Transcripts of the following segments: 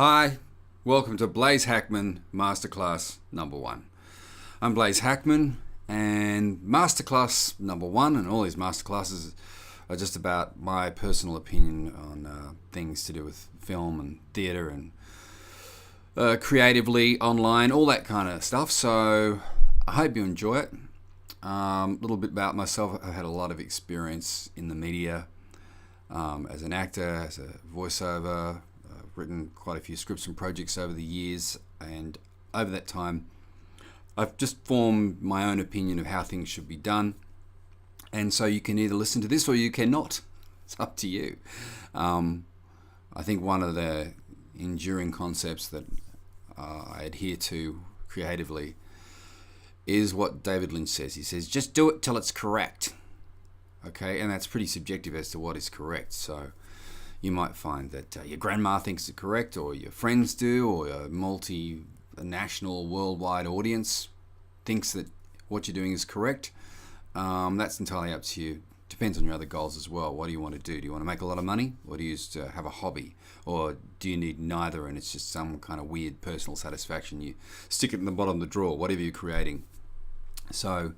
Hi, welcome to Blaze Hackman Masterclass number 1. I'm Blaze Hackman, and Masterclass number 1 and all these masterclasses are just about my personal opinion on things to do with film and theatre and creatively, online, all that kind of stuff. So I hope you enjoy it. A little bit about myself. I've had a lot of experience in the media as an actor, as a voiceover. Written quite a few scripts and projects over the years, and over that time I've just formed my own opinion of how things should be done, and so you can either listen to this or you cannot. It's up to you. I think one of the enduring concepts that I adhere to creatively is what David Lynch says. He says, just do it till it's correct. Okay, and that's pretty subjective as to what is correct. So you might find that your grandma thinks it's correct, or your friends do, or a multinational worldwide audience thinks that what you're doing is correct. That's entirely up to you. Depends on your other goals as well. What do you want to do? Do you want to make a lot of money, or do you just have a hobby? Or do you need neither and it's just some kind of weird personal satisfaction? You stick it in the bottom of the drawer, whatever you're creating. So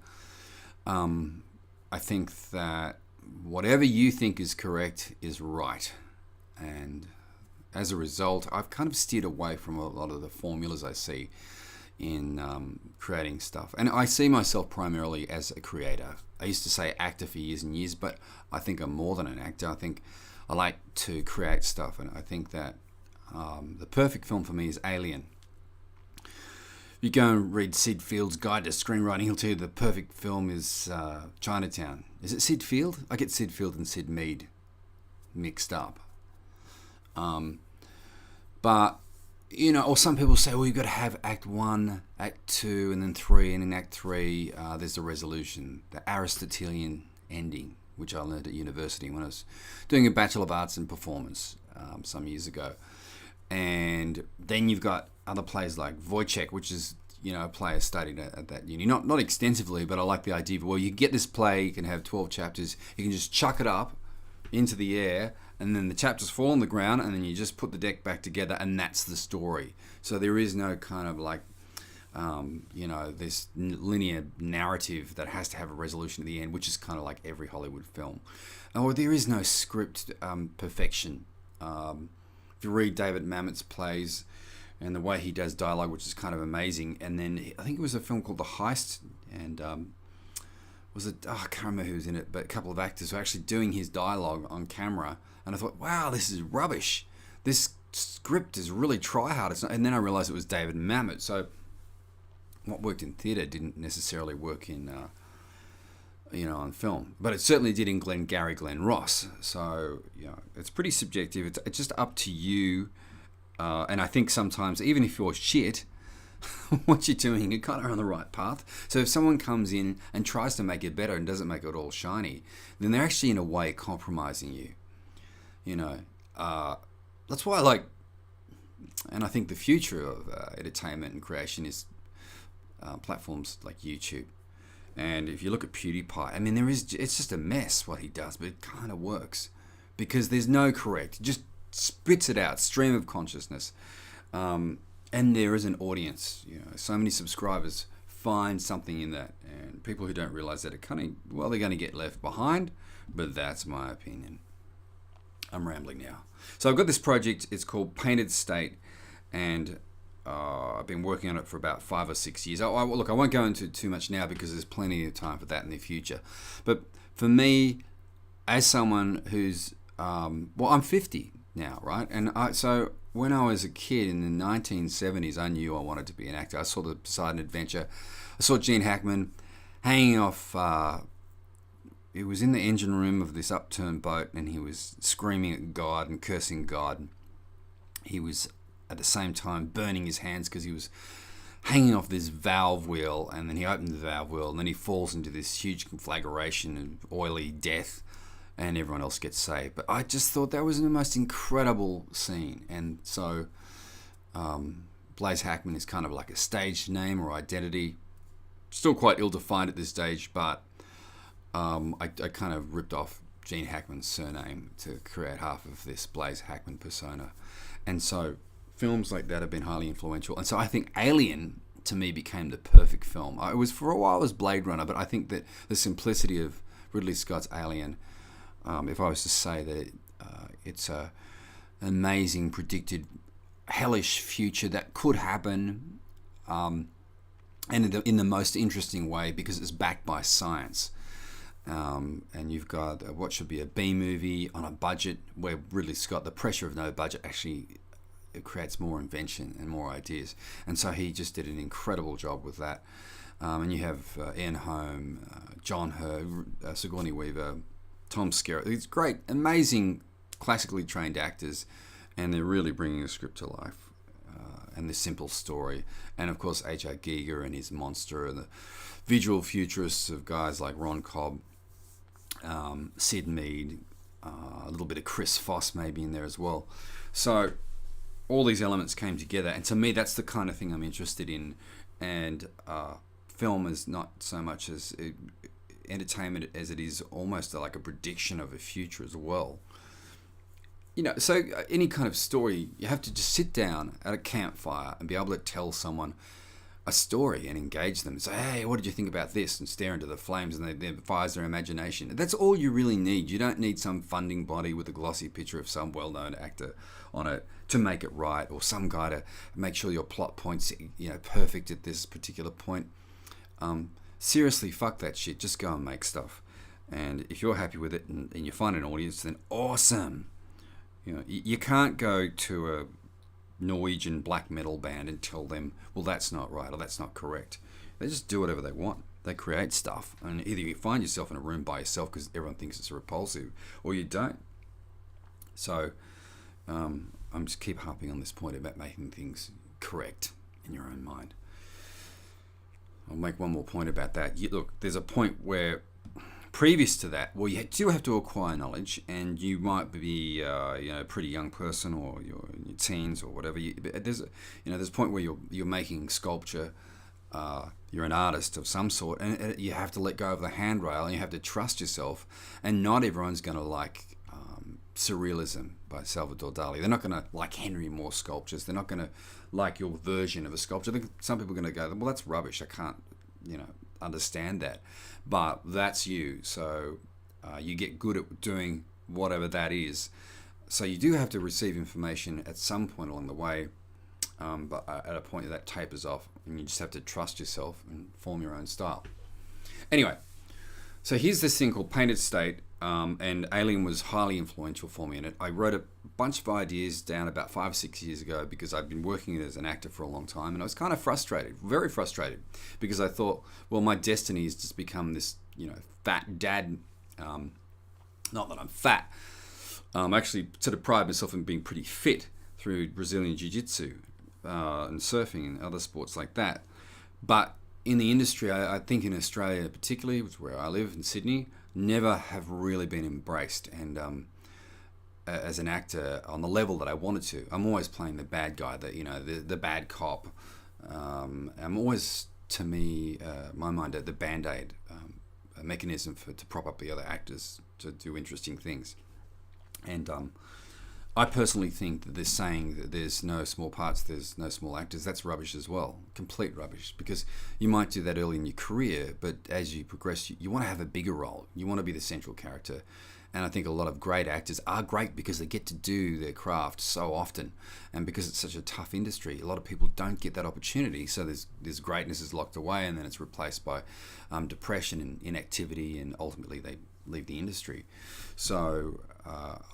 I think that whatever you think is correct is right. And as a result, I've kind of steered away from a lot of the formulas I see in creating stuff. And I see myself primarily as a creator. I used to say actor for years and years, but I think I'm more than an actor. I think I like to create stuff, and I think that the perfect film for me is Alien. You go and read Sid Field's Guide to Screenwriting, he'll tell you the perfect film is Chinatown. Is it Sid Field? I get Sid Field and Sid Mead mixed up. But, you know, or some people say, well, you've got to have Act 1, Act 2, and then 3, and in Act 3, there's the resolution, the Aristotelian ending, which I learned at university when I was doing a Bachelor of Arts in Performance some years ago. And then you've got other plays like Wojciech, which is, you know, a play I studied at that uni. Not extensively, but I like the idea of, well, you get this play, you can have 12 chapters, you can just chuck it up into the air, and then the chapters fall on the ground, and then you just put the deck back together, and that's the story. So there is no kind of like, this linear narrative that has to have a resolution at the end, which is kind of like every Hollywood film. Or there is no script perfection. If you read David Mamet's plays and the way he does dialogue, which is kind of amazing, and then I think it was a film called The Heist, and I can't remember who was in it, but a couple of actors were actually doing his dialogue on camera, and I thought, wow, this is rubbish. This script is really try hard. And then I realized it was David Mamet. So what worked in theatre didn't necessarily work in, on film, but it certainly did in Glenn Ross. So, it's pretty subjective. It's just up to you. And I think sometimes, even if you're shit, what you're doing, you're kind of on the right path. So if someone comes in and tries to make it better and doesn't make it all shiny, then they're actually in a way compromising you. That's why I like, and I think the future of entertainment and creation is platforms like YouTube. And if you look at PewDiePie, I mean, it's just a mess what he does, but it kind of works because there's no correct. It just spits it out, stream of consciousness. And there is an audience, so many subscribers find something in that, and people who don't realize that they're going to get left behind, but that's my opinion. I'm rambling now. So I've got this project, it's called Painted State, and I've been working on it for about 5 or 6 years. Look, I won't go into too much now because there's plenty of time for that in the future. But for me, as someone who's, I'm 50 now, right? And so when I was a kid in the 1970s, I knew I wanted to be an actor. I saw the Poseidon Adventure. I saw Gene Hackman hanging off. He was in the engine room of this upturned boat, and he was screaming at God and cursing God. He was at the same time burning his hands because he was hanging off this valve wheel, and then he opened the valve wheel, and then he falls into this huge conflagration of oily death, and everyone else gets saved. But I just thought that was the most incredible scene. And so Blaze Hackman is kind of like a stage name or identity. Still quite ill-defined at this stage, but I kind of ripped off Gene Hackman's surname to create half of this Blaze Hackman persona. And so films like that have been highly influential. And so I think Alien, to me, became the perfect film. It was, for a while, it was Blade Runner, but I think that the simplicity of Ridley Scott's Alien, if I was to say that it's an amazing, predicted, hellish future that could happen, and in the most interesting way, because it's backed by science. And you've got what should be a B movie on a budget, where Ridley Scott, the pressure of no budget, actually it creates more invention and more ideas. And so he just did an incredible job with that. And you have Ian Holm, John Hurt, Sigourney Weaver, Tom Skerritt. These great, amazing, classically trained actors, and they're really bringing the script to life. And this simple story. And of course, H.R. Giger and his monster, and the visual futurists of guys like Ron Cobb, Sid Mead, a little bit of Chris Foss maybe in there as well. So all these elements came together, and to me, that's the kind of thing I'm interested in. And film is not so much as entertainment as it is almost like a prediction of a future as well. You know, so any kind of story, you have to just sit down at a campfire and be able to tell someone a story and engage them and say, hey, what did you think about this? And stare into the flames, and it fires their imagination. That's all you really need. You don't need some funding body with a glossy picture of some well-known actor on it to make it right, or some guy to make sure your plot point's, you know, perfect at this particular point. Seriously, fuck that shit. Just go and make stuff. And if you're happy with it and you find an audience, then awesome. You know, you can't go to a Norwegian black metal band and tell them, well, that's not right or that's not correct. They just do whatever they want. They create stuff, and either you find yourself in a room by yourself because everyone thinks it's repulsive, or you don't. So I'm just keep harping on this point about making things correct in your own mind. I'll make one more point about that. Look, there's a point where previous to that, well, you do have to acquire knowledge, and you might be, a pretty young person, or you're in your teens or whatever. There's a point where you're making sculpture. You're an artist of some sort, and you have to let go of the handrail, and you have to trust yourself. And not everyone's going to like Surrealism by Salvador Dali. They're not going to like Henry Moore sculptures. They're not going to like your version of a sculpture. Some people are going to go, well, that's rubbish. I can't, understand that. But that's you. So you get good at doing whatever that is. So you do have to receive information at some point along the way. But at a point that tapers off, and you just have to trust yourself and form your own style. Anyway, so here's this thing called Painted State, and Alien was highly influential for me in it. I wrote a bunch of ideas down about 5 or 6 years ago because I'd been working as an actor for a long time, and I was kind of frustrated, very frustrated, because I thought, well, my destiny is just become this, fat dad. Not that I'm fat. I actually sort of pride myself in being pretty fit through Brazilian Jiu-Jitsu and surfing and other sports like that. But in the industry, I think in Australia particularly, which is where I live, in Sydney, never have really been embraced. And as an actor, on the level that I wanted to, I'm always playing the bad guy, the bad cop. I'm always, to me, my mind, the Band-Aid, a mechanism to prop up the other actors to do interesting things. And I personally think that this saying that there's no small parts, there's no small actors, that's rubbish as well. Complete rubbish. Because you might do that early in your career, but as you progress, you want to have a bigger role. You want to be the central character. And I think a lot of great actors are great because they get to do their craft so often. And because it's such a tough industry, a lot of people don't get that opportunity. So there's greatness is locked away, and then it's replaced by depression and inactivity, and ultimately they leave the industry. So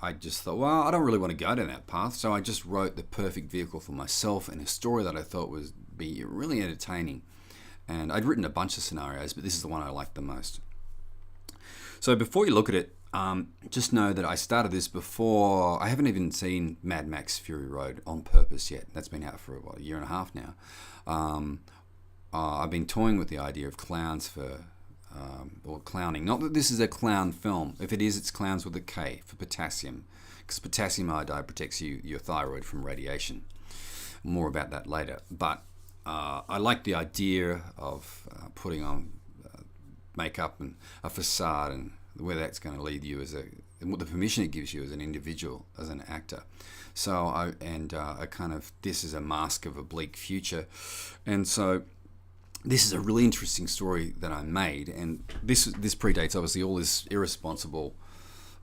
I just thought, well, I don't really want to go down that path. So I just wrote the perfect vehicle for myself, and a story that I thought would be really entertaining. And I'd written a bunch of scenarios, but this is the one I liked the most. So before you look at it, just know that I started this before. I haven't even seen Mad Max Fury Road on purpose yet. That's been out for a year and a half now. I've been toying with the idea of clowns or clowning. Not that this is a clown film. If it is, it's clowns with a K for potassium, because potassium iodide protects your thyroid from radiation. More about that later. But I like the idea of putting on makeup and a facade, and where that's going to lead you as and what the permission it gives you as an individual, as an actor. So I kind of, this is a mask of a bleak future, and so this is a really interesting story that I made, and this predates obviously all this irresponsible,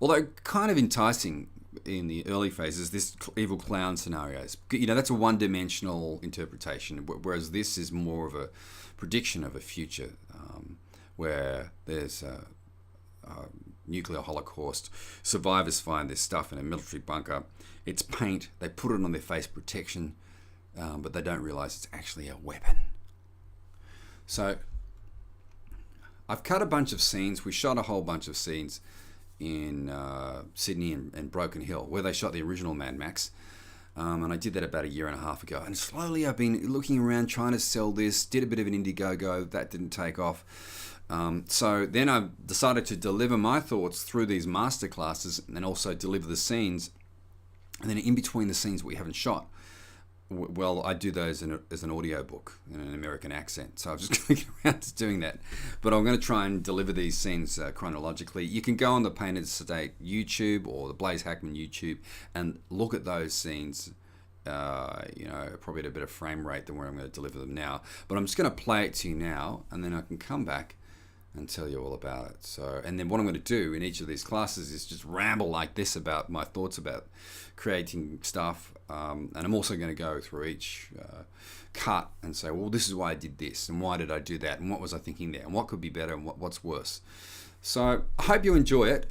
although kind of enticing in the early phases, this evil clown scenarios. That's a one-dimensional interpretation, whereas this is more of a prediction of a future where there's a nuclear holocaust. Survivors find this stuff in a military bunker. It's paint. They put it on their face protection, but they don't realize it's actually a weapon. So I've cut a bunch of scenes. We shot a whole bunch of scenes in Sydney and Broken Hill, where they shot the original Mad Max. And I did that about a year and a half ago. And slowly I've been looking around trying to sell this, did a bit of an Indiegogo, that didn't take off. So then I decided to deliver my thoughts through these masterclasses and also deliver the scenes. And then in between the scenes we haven't shot, well, I do those as an audio book in an American accent. So I'm just going to get around to doing that. But I'm going to try and deliver these scenes chronologically. You can go on the Painted State YouTube or the Blaze Hackman YouTube and look at those scenes, probably at a better frame rate than where I'm going to deliver them now. But I'm just going to play it to you now, and then I can come back and tell you all about it. So, and then what I'm going to do in each of these classes is just ramble like this about my thoughts about creating stuff. And I'm also going to go through each cut and say, well, this is why I did this, and why did I do that, and what was I thinking there, and what could be better, and what's worse. So I hope you enjoy it.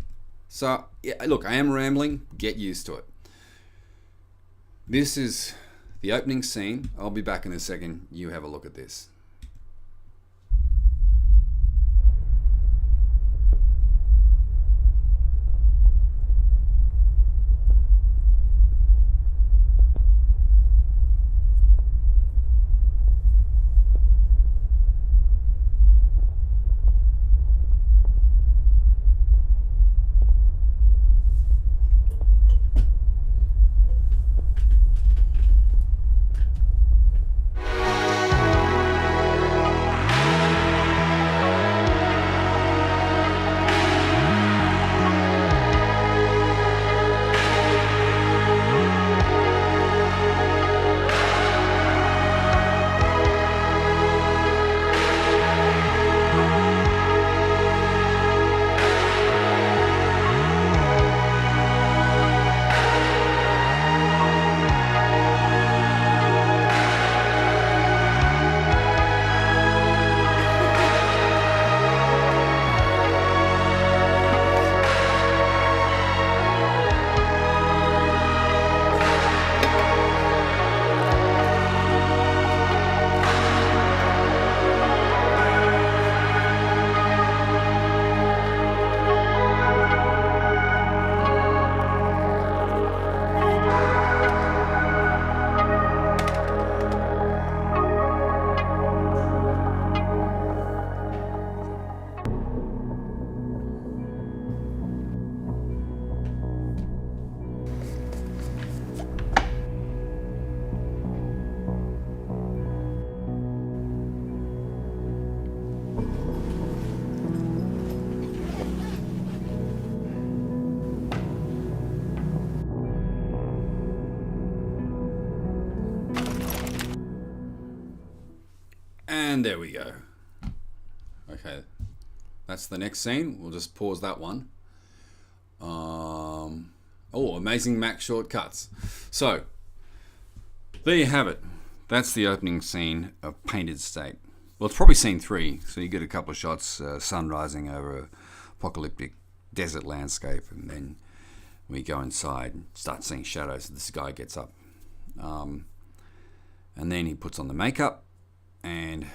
So yeah, look, I am rambling. Get used to it. This is the opening scene. I'll be back in a second. You have a look at this. And there we go. Okay, that's the next scene. We'll just pause that one. Amazing Mac shortcuts. So, there you have it. That's the opening scene of Painted State. Well, it's probably scene 3, so you get a couple of shots, sun rising over an apocalyptic desert landscape, and then we go inside and start seeing shadows. This guy gets up. And then he puts on the makeup, and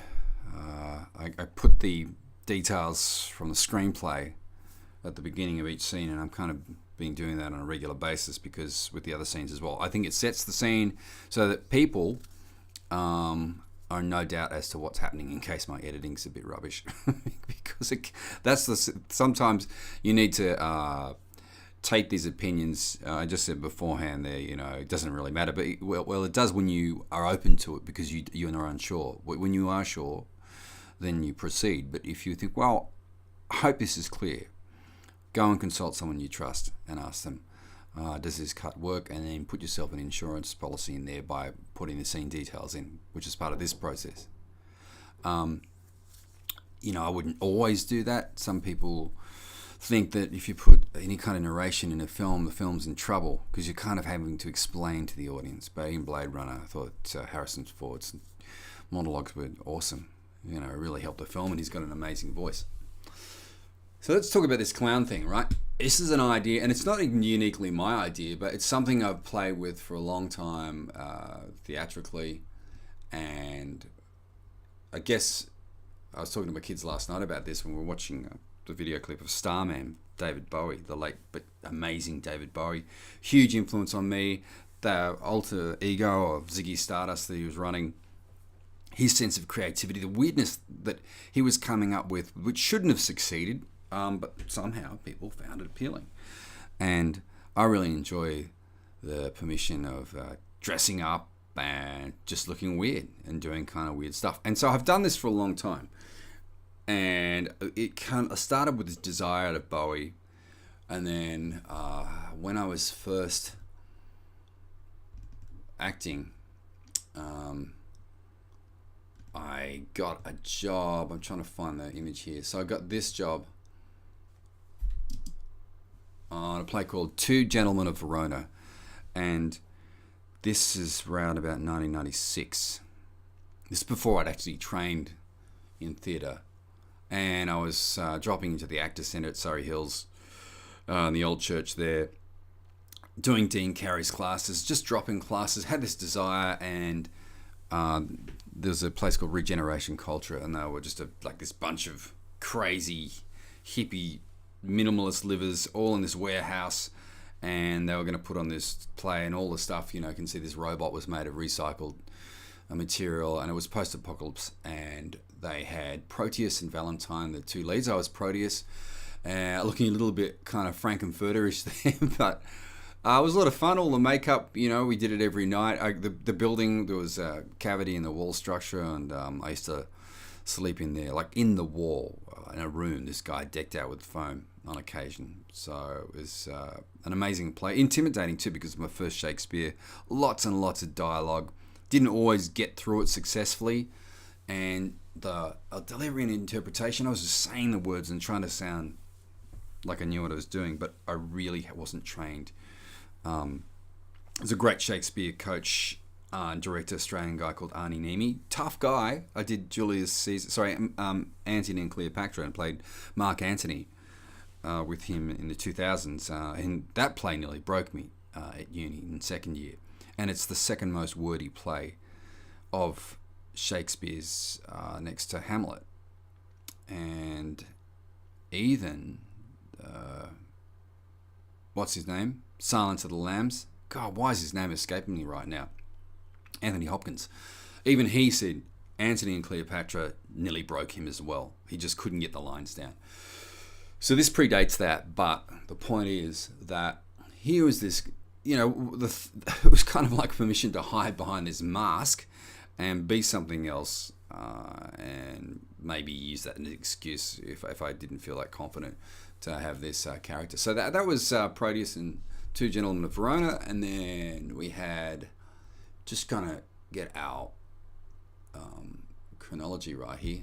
I put the details from the screenplay at the beginning of each scene, and I'm kind of been doing that on a regular basis because with the other scenes as well. I think it sets the scene so that people are in no doubt as to what's happening in case my editing's a bit rubbish. Because sometimes you need to take these opinions. I just said beforehand there, it doesn't really matter, but it does when you are open to it because you are unsure. When you are sure, then you proceed. But if you think, well, I hope this is clear, go and consult someone you trust and ask them, does this cut work? And then put yourself an insurance policy in there by putting the scene details in, which is part of this process. I wouldn't always do that. Some people think that if you put any kind of narration in a film, the film's in trouble because you're kind of having to explain to the audience. But in Blade Runner, I thought Harrison Ford's monologues were awesome. It really helped the film, and he's got an amazing voice. So let's talk about this clown thing, right? This is an idea, and it's not even uniquely my idea, but it's something I've played with for a long time theatrically. And I guess I was talking to my kids last night about this when we were watching the video clip of Starman, David Bowie, the late but amazing David Bowie. Huge influence on me. The alter ego of Ziggy Stardust that he was running. His sense of creativity, the weirdness that he was coming up with, which shouldn't have succeeded, but somehow people found it appealing. And I really enjoy the permission of dressing up and just looking weird and doing kind of weird stuff. And so I've done this for a long time. And it kind of started with this desire out of Bowie. And then when I was first acting, I got a job. I'm trying to find the image here. So I got this job on a play called Two Gentlemen of Verona. And this is around about 1996. This is before I'd actually trained in theatre. And I was dropping into the Actors Centre at Surrey Hills, in the old church there, doing Dean Carey's classes, just dropping classes, had this desire, and there's a place called Regeneration Culture, and they were just like this bunch of crazy, hippie, minimalist livers all in this warehouse, and they were going to put on this play, and all the stuff, you can see this robot was made of recycled material, and it was post-apocalypse, and they had Proteus and Valentine, the two leads. I was Proteus, looking a little bit kind of Frankenfurterish there, but it was a lot of fun. All the makeup, we did it every night. The building, there was a cavity in the wall structure, and I used to sleep in there, like in the wall, in a room. This guy decked out with foam on occasion. So it was an amazing play. Intimidating too, because of my first Shakespeare. Lots and lots of dialogue. Didn't always get through it successfully. And the delivery and interpretation, I was just saying the words and trying to sound like I knew what I was doing, but I really wasn't trained. There's a great Shakespeare coach and director, Australian guy called Arnie Nemi. Tough guy. I did Antony and Cleopatra, and played Mark Antony with him in the 2000s. And that play nearly broke me at uni in second year. And it's the second most wordy play of Shakespeare's, next to Hamlet. And even, what's his name? Silence of the Lambs. God, why is his name escaping me right now? Anthony Hopkins. Even he said Antony and Cleopatra nearly broke him as well. He just couldn't get the lines down. So this predates that, but the point is that here was this, it was kind of like permission to hide behind this mask and be something else, and maybe use that as an excuse if I didn't feel that confident to have this character. So that was Proteus and Two Gentlemen of Verona, and then we had, just kind of get our chronology right here.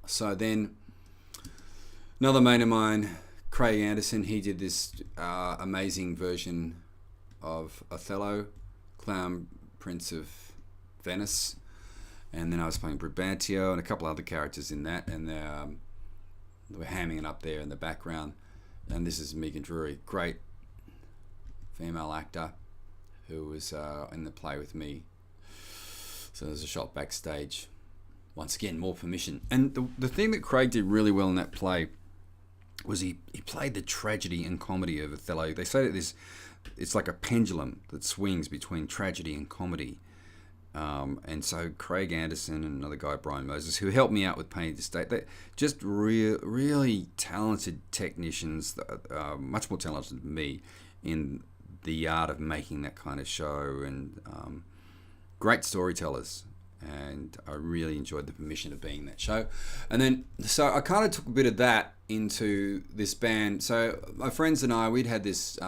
So then another mate of mine, Craig Anderson, he did this amazing version of Othello, Clown Prince of Venice, and then I was playing Brabantio and a couple other characters in that, and they were hamming it up there in the background. And this is Megan Drury, great female actor who was in the play with me. So there's a shot backstage. Once again, more permission. And the thing that Craig did really well in that play was he played the tragedy and comedy of Othello. They say that it's like a pendulum that swings between tragedy and comedy. And so Craig Anderson and another guy, Brian Moses, who helped me out with Painting the State, they're just really talented technicians, much more talented than me in the art of making that kind of show, and great storytellers. and I really enjoyed the permission of being in that show. And then, so I kind of took a bit of that into this band. So my friends and I, we'd had this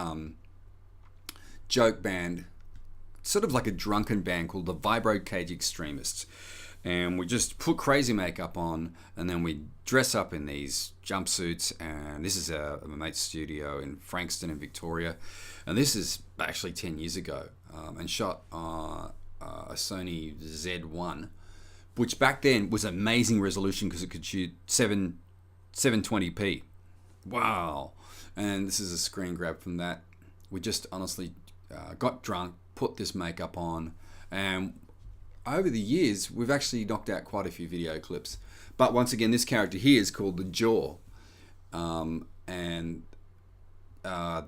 joke band, sort of like a drunken band called the Vibro Cage Extremists. And we just put crazy makeup on, and then we dress up in these jumpsuits. And this is a mate's studio in Frankston in Victoria. And this is actually 10 years ago, and shot on a Sony Z1, which back then was amazing resolution because it could shoot 720p. Wow. And this is a screen grab from that. We just honestly got drunk, put this makeup on, and over the years we've actually knocked out quite a few video clips. But once again, this character here is called the Jaw, and the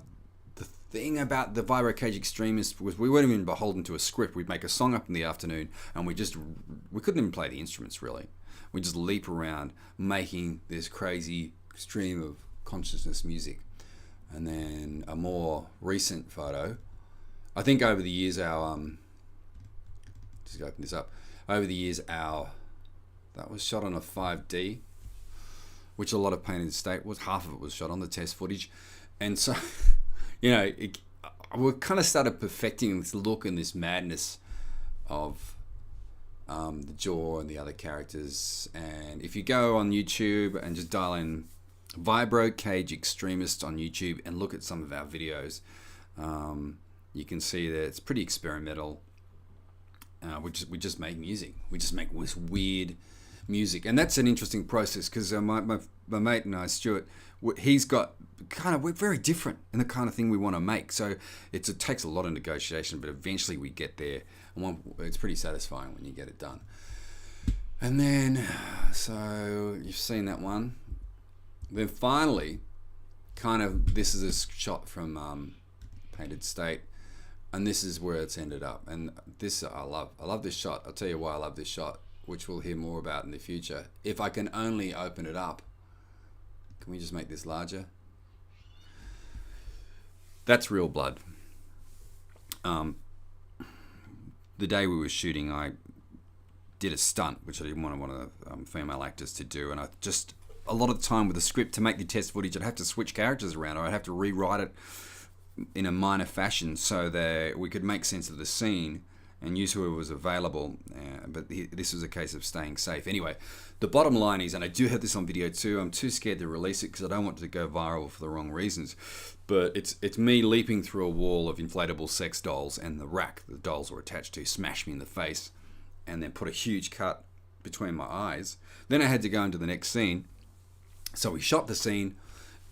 thing about the Vibro Cage Extremists was we weren't even beholden to a script. We'd make a song up in the afternoon, and we couldn't even play the instruments really. We just leap around making this crazy stream of consciousness music. And then a more recent photo, I think over the years our just open this up. Over the years that was shot on a 5D, which a lot of Painted State was. Half of it was shot on the test footage, and so we kind of started perfecting this look and this madness of the Jaw and the other characters. And if you go on YouTube and just dial in Vibro Cage Extremist on YouTube and look at some of our videos, you can see that it's pretty experimental. We just make music. We just make this weird music, and that's an interesting process because my mate and I, Stuart, he's got we're very different in the kind of thing we want to make. So it takes a lot of negotiation, but eventually we get there, and it's pretty satisfying when you get it done. And then, so you've seen that one. Then finally, this is a shot from Painted State. And this is where it's ended up. And this, I love this shot. I'll tell you why I love this shot, which we'll hear more about in the future. If I can only open it up. Can we just make this larger? That's real blood. The day we were shooting, I did a stunt, which I didn't want one of the female actors to do. And a lot of the time with the script, to make the test footage, I'd have to switch characters around, or I'd have to rewrite it in a minor fashion so that we could make sense of the scene and use whoever was available. But this was a case of staying safe. Anyway, the bottom line is, and I do have this on video too, I'm too scared to release it because I don't want it to go viral for the wrong reasons. But it's me leaping through a wall of inflatable sex dolls, and the rack the dolls were attached to smashed me in the face and then put a huge cut between my eyes. Then I had to go into the next scene. So we shot the scene,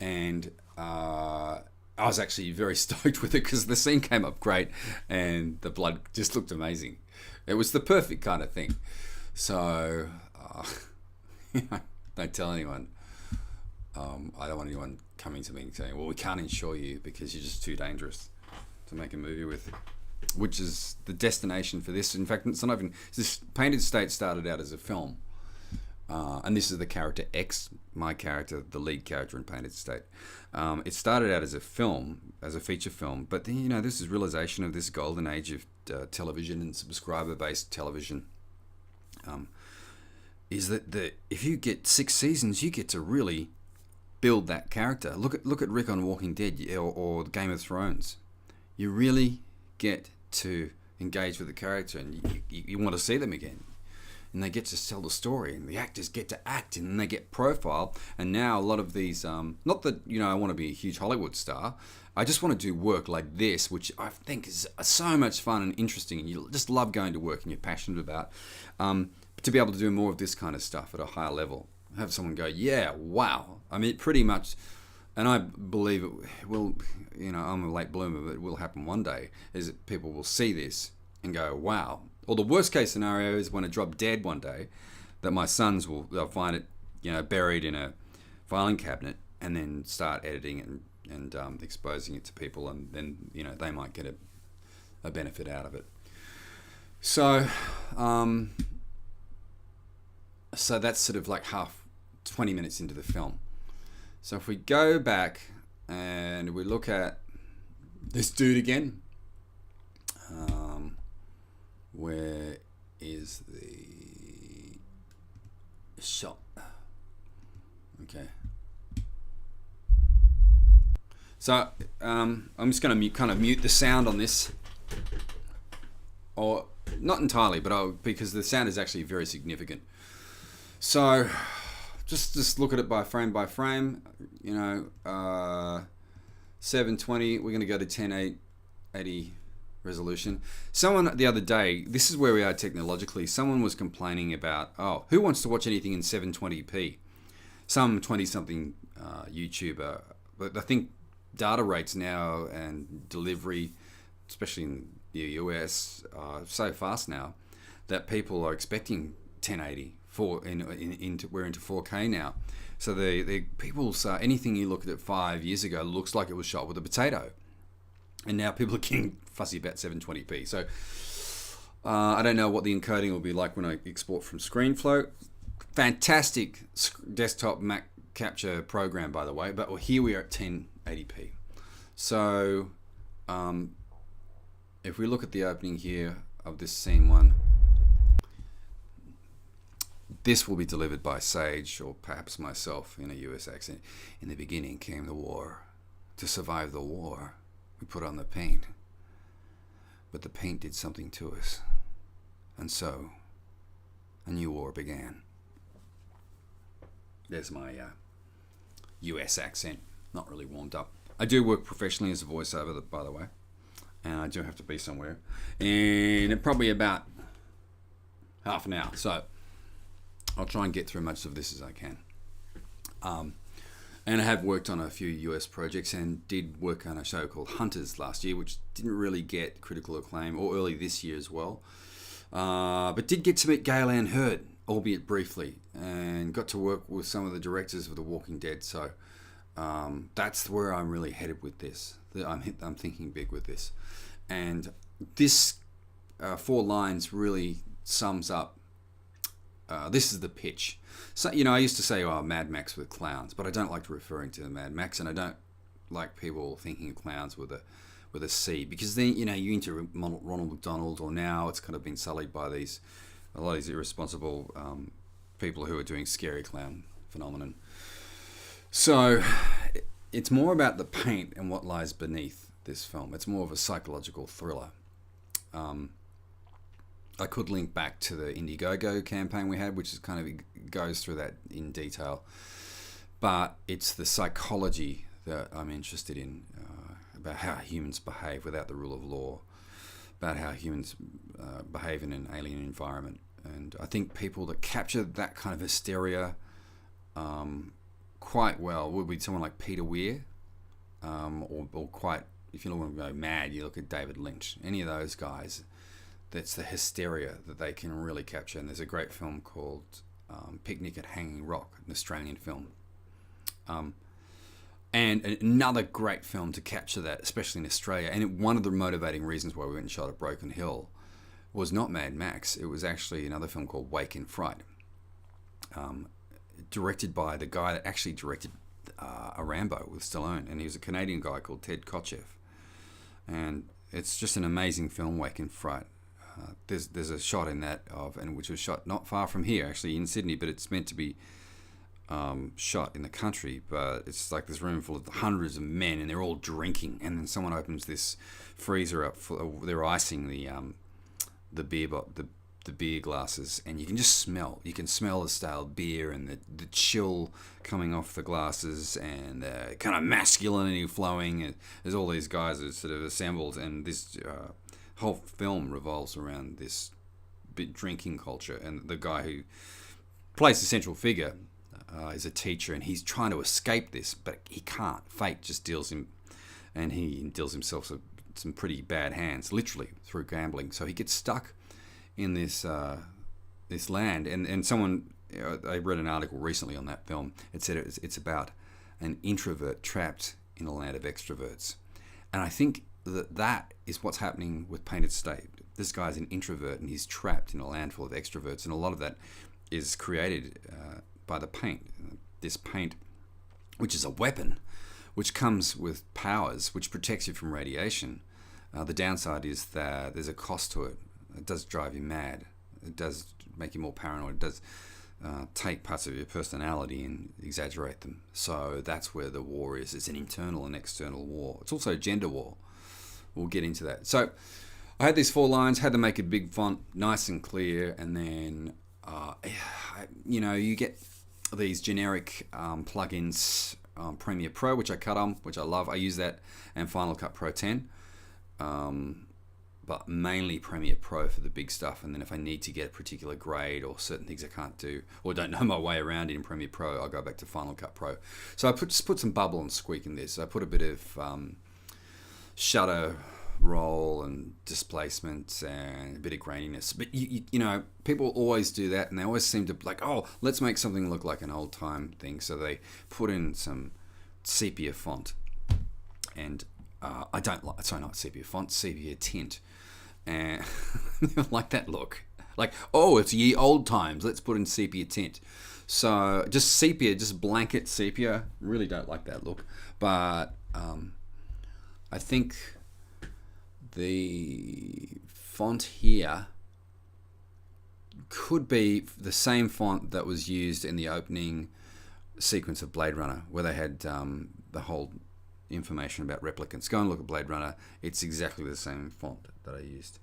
and I was actually very stoked with it because the scene came up great and the blood just looked amazing. It was the perfect kind of thing. So, don't tell anyone. I don't want anyone coming to me and saying, well, we can't insure you because you're just too dangerous to make a movie with, which is the destination for this. In fact, it's not even, this Painted State started out as a film. And this is the character X, my character, the lead character in Painted State. It started out as a film, as a feature film, but then, this is realization of this golden age of television and subscriber-based television. Is that if you get 6 seasons, you get to really build that character. Look at Rick on Walking Dead or Game of Thrones. You really get to engage with the character, and you want to see them again. And they get to tell the story, and the actors get to act, and then they get profile. And now a lot of these, not that, I want to be a huge Hollywood star. I just want to do work like this, which I think is so much fun and interesting, and you just love going to work and you're passionate about. To be able to do more of this kind of stuff at a higher level. Have someone go, yeah, wow. I mean, pretty much, and I believe it will, I'm a late bloomer, but it will happen one day, is that people will see this and go, wow. Or the worst case scenario is when I drop dead one day, that my sons they'll find it, buried in a filing cabinet, and then start editing it and exposing it to people, and then they might get a benefit out of it. So, so that's sort of like 20 minutes into the film. So if we go back and we look at this dude again. Where is is the shot. Okay. So I'm just going to kind of mute the sound on this, or not entirely, but because the sound is actually very significant. So just look at it by frame. 720. We're going to go to 1080 resolution. Someone the other day, this is where we are technologically. Someone was complaining about, who wants to watch anything in 720p? Some 20-something YouTuber, but I think data rates now and delivery, especially in the US, are so fast now that people are expecting 1080. We're into 4K now. So the people say anything you looked at 5 years ago looks like it was shot with a potato, and now people are getting fussy about 720p. So I don't know what the encoding will be like when I export from ScreenFlow. Fantastic desktop Mac capture program, by the way, but here we are at 1080p. So if we look at the opening here of this scene one, this will be delivered by Sage or perhaps myself in a US accent. In the beginning came the war. To survive the war, we put on the paint. But the paint did something to us. And so, a new war began. There's my US accent. Not really warmed up. I do work professionally as a voiceover, by the way. And I do have to be somewhere. And probably about half an hour. So, I'll try and get through much of this as I can. And I have worked on a few US projects and did work on a show called Hunters last year, which didn't really get critical acclaim, or early this year as well. But did get to meet Gale Ann Hurd, albeit briefly, and got to work with some of the directors of The Walking Dead. So that's where I'm really headed with this. I'm thinking big with this. And this 4 lines really sums up. This is the pitch. So, I used to say, Mad Max with clowns, but I don't like referring to Mad Max, and I don't like people thinking of clowns with a C, because then, you're into Ronald McDonald, or now it's kind of been sullied by a lot of these irresponsible people who are doing scary clown phenomenon. So it's more about the paint and what lies beneath this film. It's more of a psychological thriller. I could link back to the Indiegogo campaign we had, which is kind of goes through that in detail. But it's the psychology that I'm interested in, about how humans behave without the rule of law, about how humans behave in an alien environment. And I think people that capture that kind of hysteria quite well would be someone like Peter Weir, or quite, if you want to go mad, you look at David Lynch, any of those guys. That's the hysteria that they can really capture. And there's a great film called Picnic at Hanging Rock, an Australian film. And another great film to capture that, especially in Australia. And one of the motivating reasons why we went and shot at Broken Hill was not Mad Max. It was actually another film called Wake in Fright, directed by the guy that actually directed a Rambo with Stallone. And he was a Canadian guy called Ted Kotcheff. And it's just an amazing film, Wake in Fright. There's a shot in that which was shot not far from here, actually in Sydney, but it's meant to be shot in the country. But it's like this room full of hundreds of men, and they're all drinking. And then someone opens this freezer up, they're icing the beer glasses, and you can just smell. You can smell the stale beer and the chill coming off the glasses, and kind of masculinity flowing. And there's all these guys that sort of assembled, and this whole film revolves around this bit drinking culture. And the guy who plays the central figure is a teacher, and he's trying to escape this, but he can't. Fate just deals him, and he deals himself some pretty bad hands, literally through gambling. So he gets stuck in this land, and someone, I read an article recently on that film. It said it's about an introvert trapped in a land of extroverts, and I think that is what's happening with Painted State. This guy's an introvert, and he's trapped in a land full of extroverts, and a lot of that is created by the paint. This paint, which is a weapon, which comes with powers, which protects you from radiation. The downside is that there's a cost to it. It does drive you mad. It does make you more paranoid. It does take parts of your personality and exaggerate them. So that's where the war is. It's an internal and external war. It's also a gender war. We'll get into that. So I had these 4 lines, had to make a big font, nice and clear, and then, you get these generic plugins, Premiere Pro, which I cut on, which I love. I use that, and Final Cut Pro 10. But mainly Premiere Pro for the big stuff, and then if I need to get a particular grade or certain things I can't do or don't know my way around in Premiere Pro, I'll go back to Final Cut Pro. So I just put some bubble and squeak in this. I put a bit of shutter roll and displacement and a bit of graininess. But people always do that, and they always seem to like, oh, let's make something look like an old time thing. So they put in some sepia font, and I don't like, sorry, not sepia font, sepia tint. And like that look. Like, oh, it's ye old times, let's put in sepia tint. So just sepia, just blanket sepia, really don't like that look. But I think the font here could be the same font that was used in the opening sequence of Blade Runner, where they had the whole information about replicants. Go and look at Blade Runner. It's exactly the same font that I used.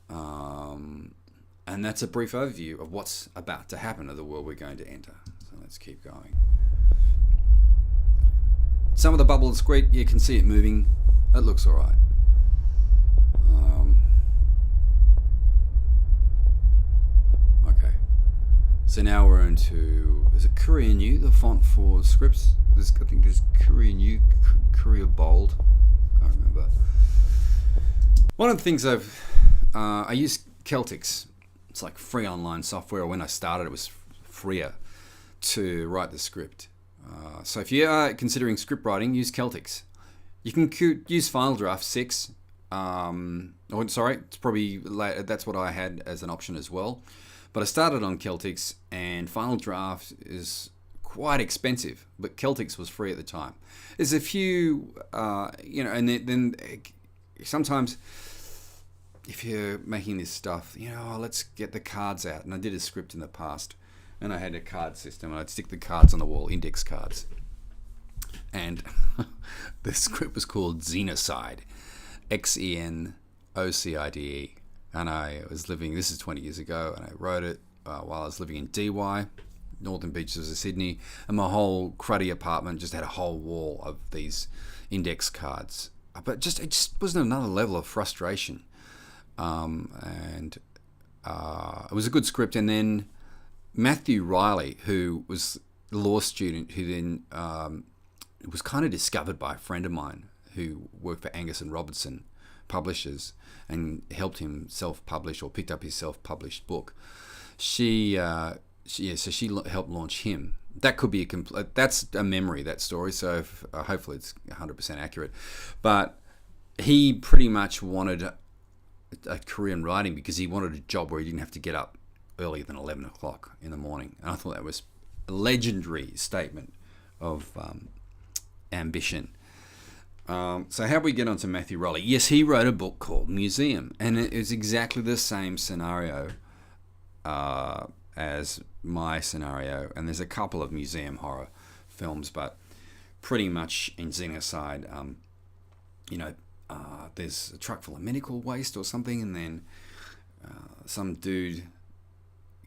And that's a brief overview of what's about to happen, of the world we're going to enter. So let's keep going. Some of the bubble and squeak, you can see it moving. It looks all right. Okay. So now we're into, is it Courier New, the font for scripts? I think there's Courier New, Courier Bold. I can't remember. One of the things I use Celtics. It's like free online software. When I started, it was freer to write the script. So if you are considering script writing, use Celtics. You can use Final Draft 6. It's probably that's what I had as an option as well. But I started on Celtics, and Final Draft is quite expensive, but Celtics was free at the time. There's a few, and then sometimes if you're making this stuff, let's get the cards out. And I did a script in the past, and I had a card system, and I'd stick the cards on the wall, index cards. And the script was called Xenocide, XENOCIDE. And I was living, this is 20 years ago, and I wrote it while I was living in DY, Northern Beaches of Sydney, and my whole cruddy apartment just had a whole wall of these index cards. But it just was another level of frustration. It was a good script. And then Matthew Riley, who was a law student, who then was kind of discovered by a friend of mine who worked for Angus and Robertson Publishers and helped him self-publish, or picked up his self-published book. She helped launch him. That could be that's a memory, that story. So hopefully it's 100% accurate. But he pretty much wanted a career in writing because he wanted a job where he didn't have to get up earlier than 11 o'clock in the morning. And I thought that was a legendary statement of ambition. So how do we get on to Matthew Riley? Yes, he wrote a book called Museum, and it is exactly the same scenario as my scenario. And there's a couple of museum horror films, but pretty much in Xenocide, there's a truck full of medical waste or something, and then some dude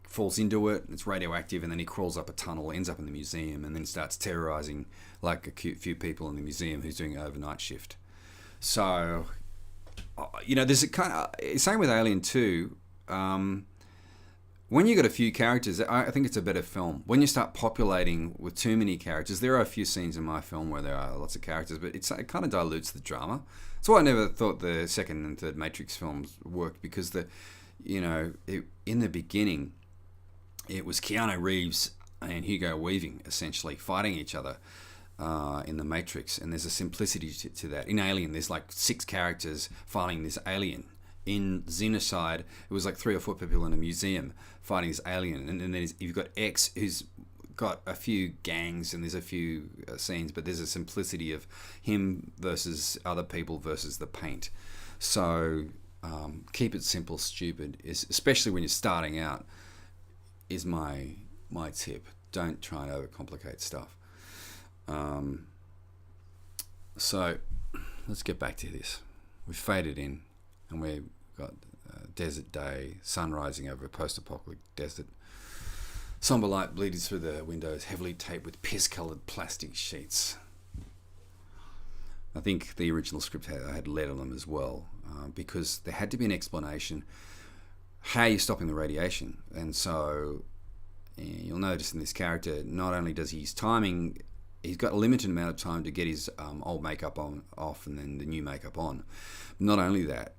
falls into it, it's radioactive, and then he crawls up a tunnel, ends up in the museum, and then starts terrorizing like a few people in the museum who's doing an overnight shift. So, there's a kind of, same with Alien 2. When you got a few characters, I think it's a better film. When you start populating with too many characters, there are a few scenes in my film where there are lots of characters, but it kind of dilutes the drama. That's why I never thought the second and third Matrix films worked, because in the beginning, it was Keanu Reeves and Hugo Weaving essentially fighting each other in the Matrix, and there's a simplicity to that. In Alien, there's like 6 characters fighting this alien. In Xenocide, it was like 3 or 4 people in a museum fighting this alien, and then you've got X, who's got a few gangs, and there's a few scenes, but there's a simplicity of him versus other people versus the paint. So keep it simple, stupid, is especially when you're starting out, is my tip. Don't try and overcomplicate stuff. So let's get back to this. We've faded in, and we've got a desert day, sun rising over a post-apocalyptic desert. Somber light bleeding through the windows, heavily taped with piss-coloured plastic sheets. I think the original script had lead on them as well, because there had to be an explanation how you're stopping the radiation. And so you'll notice in this character, not only does he use timing, he's got a limited amount of time to get his old makeup off and then the new makeup on. Not only that,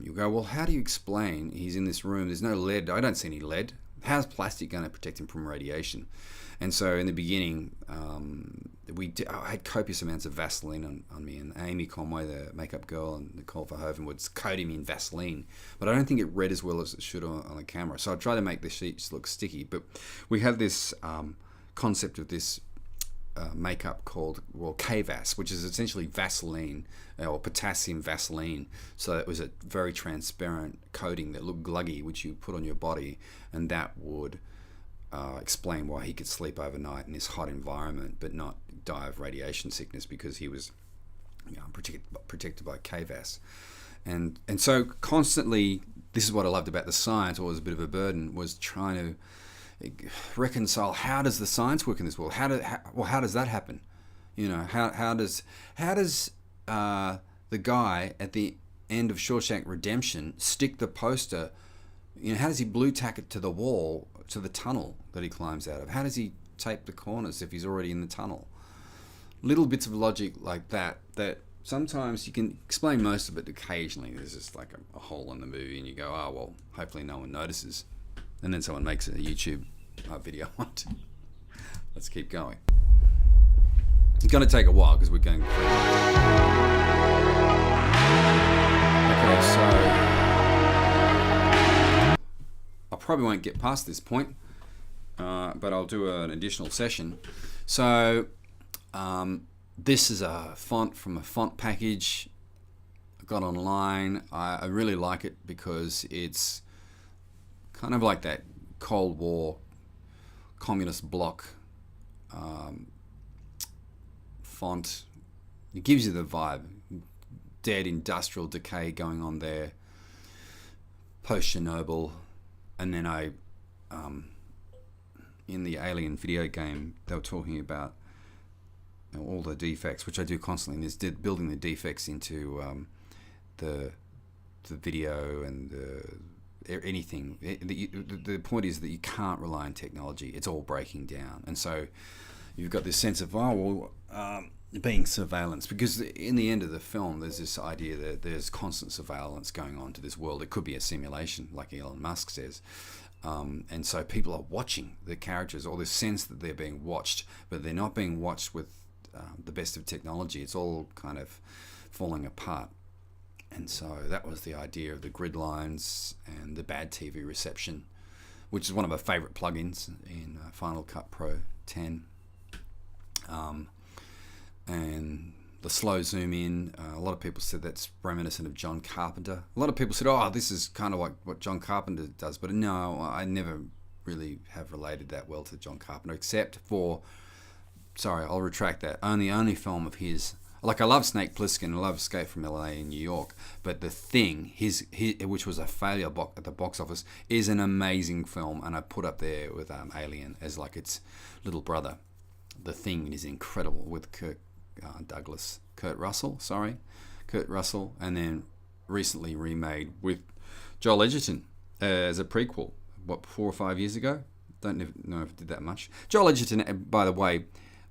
you go, well, how do you explain he's in this room, there's no lead, I don't see any lead. How's plastic going to protect him from radiation? And so in the beginning, I had copious amounts of Vaseline on me, and Amy Conway, the makeup girl, and Nicole Verhoeven would coat him in Vaseline, but I don't think it read as well as it should on the camera. So I tried to make the sheets look sticky, but we have this concept of this makeup called, KVAS, which is essentially Vaseline or potassium Vaseline. So it was a very transparent coating that looked gluggy, which you put on your body, and that would explain why he could sleep overnight in this hot environment but not die of radiation sickness, because he was protected by KVAS. And so constantly, this is what I loved about the science, or was a bit of a burden, was trying to reconcile, how does the science work in this world? How does that happen? How does the guy at the end of Shawshank Redemption stick the poster? How does he blue tack it to the wall, to the tunnel that he climbs out of? How does he tape the corners if he's already in the tunnel? Little bits of logic like that sometimes you can explain most of it. Occasionally there's just like a hole in the movie and you go, oh well, hopefully no one notices. And then someone makes a YouTube video on it. Let's keep going. It's going to take a while because we're going through. Okay, so I probably won't get past this point, but I'll do an additional session. So this is a font from a font package I got online. I really like it because it's kind of like that Cold War communist bloc font. It gives you the vibe. Dead industrial decay going on there. Post Chernobyl. And then in the Alien video game, they were talking about all the defects, which I do constantly, and is building the defects into the video and anything. The point is that you can't rely on technology. It's all breaking down. And so you've got this sense of, being surveillance, because in the end of the film, there's this idea that there's constant surveillance going on to this world. It could be a simulation, like Elon Musk says. And so people are watching the characters, or this sense that they're being watched, but they're not being watched with the best of technology. It's all kind of falling apart. And so that was the idea of the grid lines and the bad TV reception, which is one of my favorite plugins in Final Cut Pro 10. And the slow zoom in, a lot of people said that's reminiscent of John Carpenter. A lot of people said, this is kind of like what John Carpenter does. But no, I never really have related that well to John Carpenter, except for, I'll retract that, only film of his. Like, I love Snake Plissken, I love Escape from LA in New York, but The Thing, his which was a failure at the box office, is an amazing film, and I put up there with Alien as like its little brother. The Thing is incredible with Kurt Russell, and then recently remade with Joel Edgerton as a prequel, 4 or 5 years ago? Don't know if it did that much. Joel Edgerton, by the way,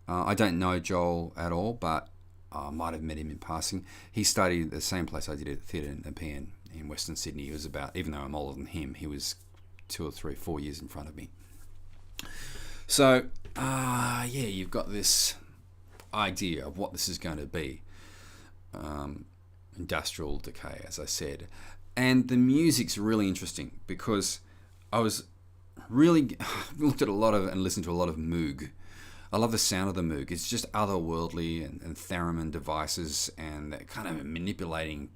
I don't know Joel at all, but I might have met him in passing. He studied at the same place I did at the Theatre and Nepean in Western Sydney. He was about, even though I'm older than him, he was 2 or 3, 4 years in front of me. So, you've got this idea of what this is going to be. Industrial decay, as I said. And the music's really interesting because I was really looked at a lot of and listened to a lot of Moog. I love the sound of the Moog. It's just otherworldly and theremin devices and that kind of manipulating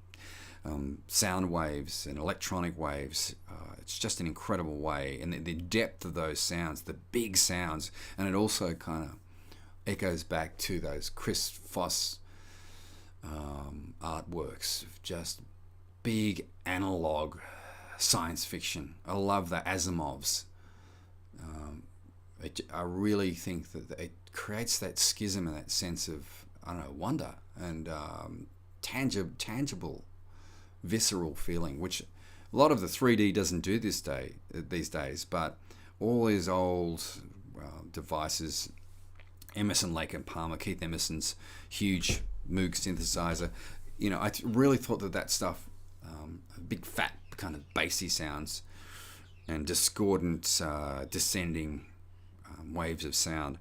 sound waves and electronic waves. It's just an incredible way, and the depth of those sounds, the big sounds, and it also kind of echoes back to those Chris Foss artworks, just big analog science fiction. I love the Asimovs. I really think that it creates that schism and that sense of, I don't know, wonder and tangible, visceral feeling, which a lot of the 3D doesn't do these days. But all these old devices, Emerson, Lake and Palmer, Keith Emerson's huge Moog synthesizer, I really thought that stuff, big fat kind of bassy sounds and discordant descending waves of sound,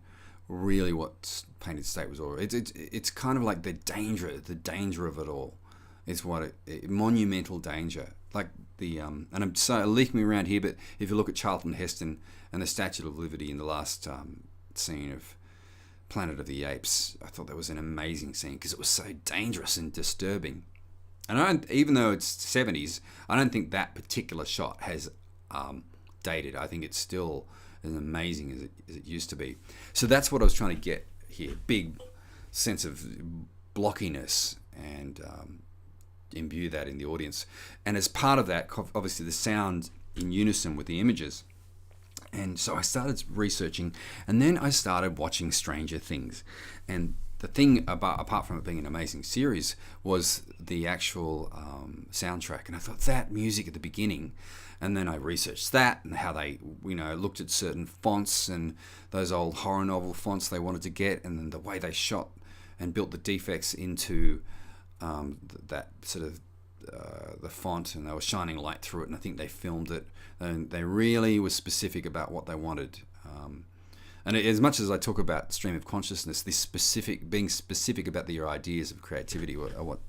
really what Painted State was all. It's kind of like the danger of it all is what monumental danger. Like the and I'm so leaking me around here, but if you look at Charlton Heston and the Statue of Liberty in the last scene of Planet of the Apes, I thought that was an amazing scene because it was so dangerous and disturbing. And even though it's 70s, I don't think that particular shot has dated. I think it's still as amazing as it used to be. So that's what I was trying to get here. Big sense of blockiness and imbue that in the audience. And as part of that, obviously the sound in unison with the images. And so I started researching, and then I started watching Stranger Things. And the thing apart from it being an amazing series was the actual soundtrack. And I thought that music at the beginning, and then I researched that and how they, looked at certain fonts and those old horror novel fonts they wanted to get, and then the way they shot and built the defects into that sort of the font, and they were shining light through it, and I think they filmed it, and they really were specific about what they wanted. And as much as I talk about stream of consciousness, being specific about your ideas of creativity are what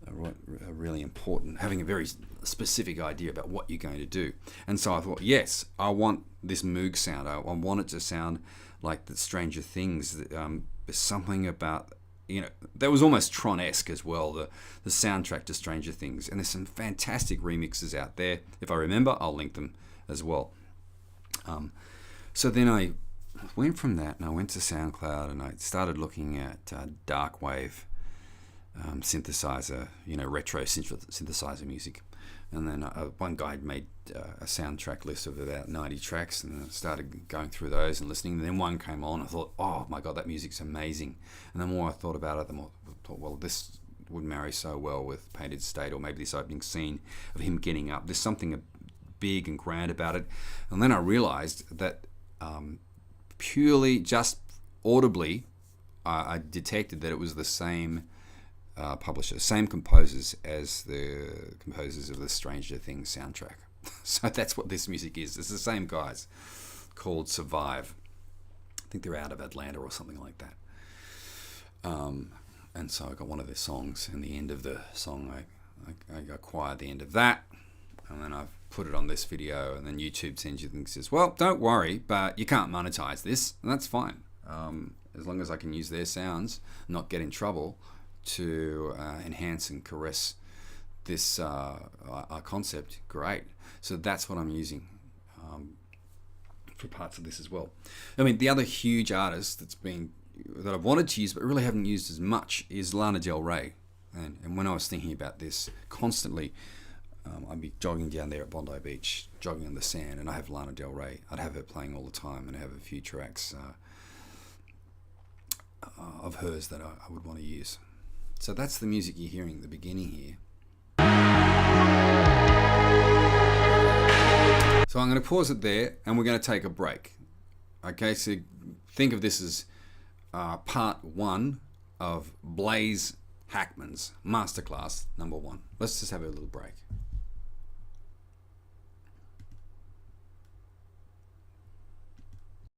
are really important. Having a very specific idea about what you're going to do. And so I thought, yes, I want this Moog sound. I want it to sound like the Stranger Things. There's something about, that was almost Tron-esque as well, the soundtrack to Stranger Things. And there's some fantastic remixes out there. If I remember, I'll link them as well. So then I went from that and I went to SoundCloud and I started looking at Darkwave synthesizer, retro synthesizer music. And then one guy made a soundtrack list of about 90 tracks, and I started going through those and listening. And then one came on. I thought, oh my God, that music's amazing. And the more I thought about it, the more I thought, well, this would marry so well with Painted State, or maybe this opening scene of him getting up. There's something big and grand about it. And then I realized that purely, just audibly, I detected that it was the same publisher, same composers as the composers of the Stranger Things soundtrack. So that's what this music is. It's the same guys, called Survive. I think they're out of Atlanta or something like that. And so I got one of their songs, and the end of the song, I acquired the end of that, and then I've put it on this video, and then YouTube sends you things and says, well, don't worry, but you can't monetize this, and that's fine. As long as I can use their sounds, not get in trouble, to enhance and caress this concept, great. So that's what I'm using for parts of this as well. I mean, the other huge artist that I've wanted to use but really haven't used as much is Lana Del Rey. And when I was thinking about this constantly, I'd be jogging down there at Bondi Beach, jogging on the sand, and I have Lana Del Rey. I'd have her playing all the time, and I have a few tracks of hers that I would want to use. So that's the music you're hearing at the beginning here. So I'm going to pause it there, and we're going to take a break. Okay, so think of this as part one of Blaze Hackman's Masterclass number 1. Let's just have a little break.